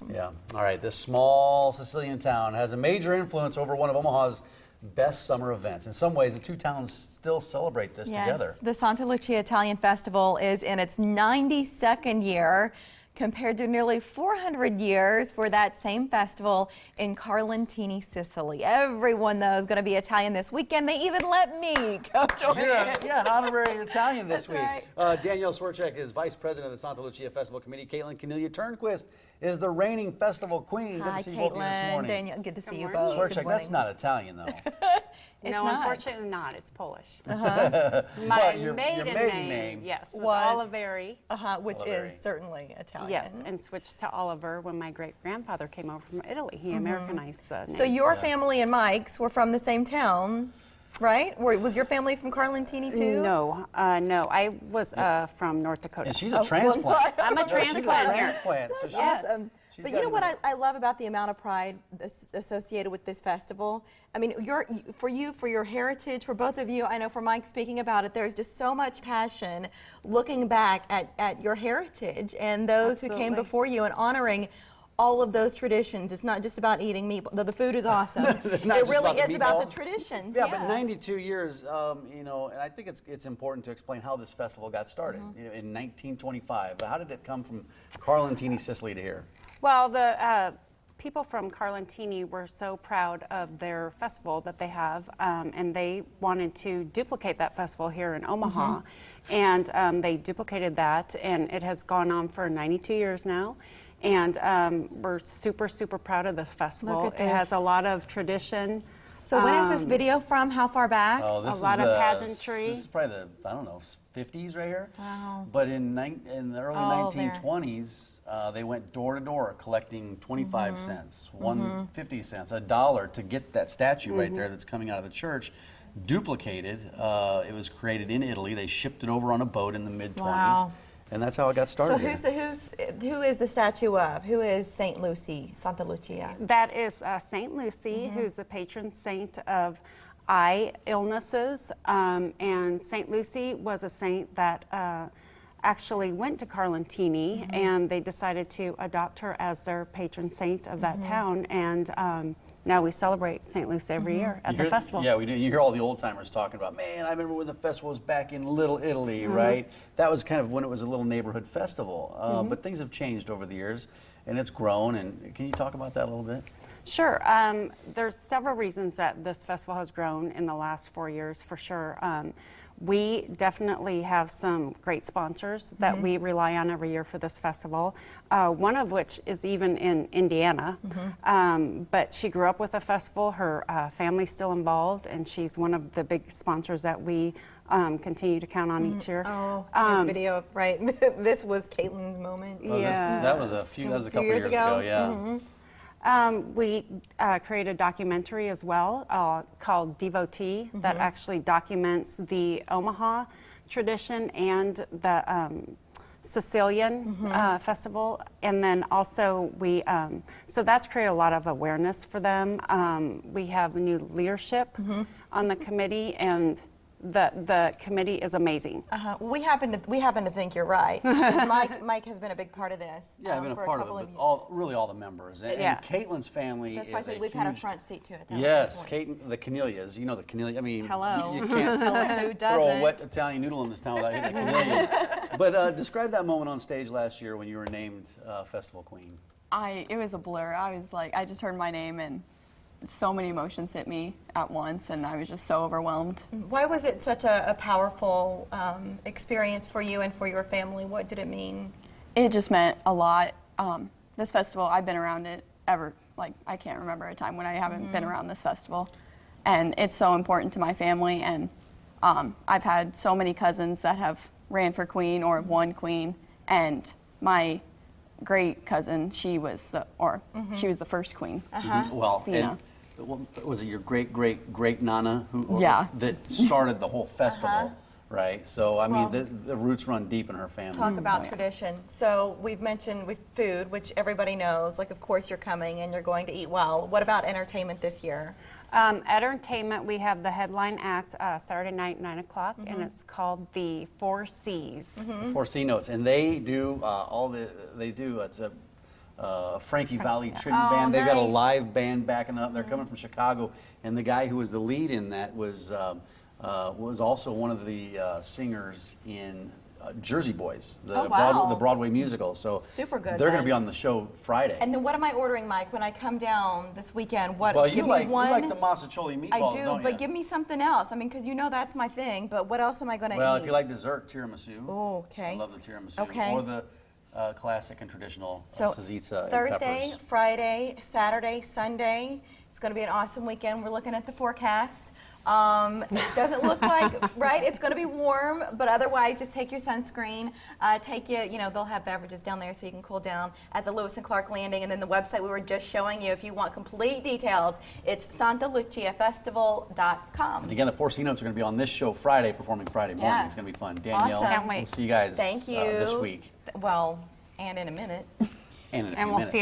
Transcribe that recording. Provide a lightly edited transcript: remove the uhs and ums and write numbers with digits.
awesome. Yeah. All right. This small Sicilian town has a major influence over one of Omaha's best summer events. In some ways, the two towns still celebrate this together. The Santa Lucia Italian Festival is in its 92nd year, compared to nearly 400 years for that same festival in Carlentini, Sicily. Everyone, though, is going to be Italian this weekend. They even let me go join it. Yeah, an honorary Italian this week. Right. Danielle Swarchek is vice president of the Santa Lucia Festival Committee. Caitlin Cornelia Turnquist is the reigning festival queen. Good to see both of you this morning. Danielle, good to see you morning. both. Swarchek, that's not Italian, though. No, not. unfortunately not. It's Polish. But My your maiden maiden name, name yes, was was- Oliveri. Which Oliveri. is certainly Italian. Yes, and switched to Oliver when my great-grandfather came over from Italy. He Americanized the name. So your family and Mike's were from the same town, right? Was your family from Carlentini too? No, no. I was from North Dakota. And she's a transplant. I'm a She's a transplant here. transplant. So she's, Awesome. she's But got you know it what in I love about the amount of pride associated with this festival? I mean, for your heritage, for both of you, I know for Mike speaking about it, there's just so much passion looking back at your heritage and those who came Absolutely. before you and honoring all of those traditions. It's not just about eating meat, though the food is awesome. It just really about the is about the meatballs. traditions. Yeah, but 92 years, you know, and I think it's important to explain how this festival got started. You know, in 1925. How did it come from Carlentini, Sicily to here? Well, the people from Carlentini were so proud of their festival that they have, and they wanted to duplicate that festival here in Omaha. And they duplicated that, and it has gone on for 92 years now. And we're super, super proud of this festival. Look at It has this. a lot of tradition. So when is this video from? How far back? Oh, this A lot is of the- pageantry. This is probably the, I don't know, 50s right here. Wow. But in the early Oh, there. 1920s, they went door to door collecting 25 cents, 50 cents, $1 to get that statue right there that's coming out of the church duplicated. It was created in Italy. They shipped it over on a boat in the mid-20s. Wow. And that's how it got started. So here. who is the statue of? Who is Saint Lucy, Santa Lucia? That is Saint Lucy, who's the patron saint of eye illnesses. And Saint Lucy was a saint that actually went to Carlentini, and they decided to adopt her as their patron saint of that town. And now we celebrate Saint Lucy every year at the festival. Yeah, we do. You hear all the old timers talking about, man, I remember when the festival was back in Little Italy, right? That was kind of when it was a little neighborhood festival. But things have changed over the years, and it's grown. And can you talk about that a little bit? Sure. There's several reasons that this festival has grown in the last 4 years, for sure. We definitely have some great sponsors that we rely on every year for this festival, one of which is even in Indiana. But she grew up with the festival, her family's still involved, and she's one of the big sponsors that we continue to count on each year. Oh, this video, right? This was Caitlin's moment. Oh, that was a couple years ago, yeah. We created a documentary as well called Devotee that actually documents the Omaha tradition and the Sicilian festival. And then also so that's created a lot of awareness for them. We have new leadership on the committee, and the committee is amazing. We happen to think you're right. 'Cause Mike has been a big part of this. Yeah, I've been a for part couple of it, years. really all the members. And, Yeah. and Caitlin's family That's is why a we've huge, had a front seat to it. That was Yes, the point. Caitlin, the Cornelias. You know the Cornelia. I mean, Hello. you can't Who throw a doesn't? wet Italian noodle in this town without hitting a Cornelia. But describe that moment on stage last year when you were named Festival Queen. It was a blur. I was like, I just heard my name and so many emotions hit me at once, and I was just so overwhelmed. Why was it such a powerful experience for you and for your family? What did it mean? It just meant a lot. This festival, I've been around it ever, like I can't remember a time when I haven't been around this festival. And it's so important to my family, and I've had so many cousins that have ran for queen or have won queen, and my great cousin, she was the first queen. Well, Fina. and was it your great Nana who Yeah. that started the whole festival, right? So I mean, the roots run deep in her family. Talk about tradition. So we've mentioned with food, which everybody knows. Like, of course, you're coming and you're going to eat well. What about entertainment this year? At entertainment, we have the headline act Saturday night, 9 o'clock, and it's called the 4 C's. The 4 C notes, and they do it's Frankie Valli Tribute Band. They've got a live band backing up. They're coming from Chicago, and the guy who was the lead in that was also one of the singers in Jersey Boys, the Broadway musical. So super good. They're going to be on the show Friday. And then what am I ordering, Mike, when I come down this weekend? What? Well, give you me like one. the mazzacholi meatballs, I do, don't but you? give me something else. I mean, because you know that's my thing. But what else am I going to eat? Well, if you like dessert, tiramisu. Oh, okay. I love the tiramisu. Okay. Or the classic and traditional So salsiccia and Thursday, peppers. Friday, Saturday, Sunday. It's going to be an awesome weekend. We're looking at the forecast. It doesn't look like, right? It's going to be warm, but otherwise, just take your sunscreen. They'll have beverages down there so you can cool down at the Lewis and Clark Landing. And then the website we were just showing you, if you want complete details, it's santaluciafestival.com. And again, the Four C Notes are going to be on this show Friday, performing Friday morning. Yeah. It's going to be fun. Danielle, Awesome. Can't wait. we'll see you guys Thank you. this week. Well, and in a minute. And in a few And we'll minutes. see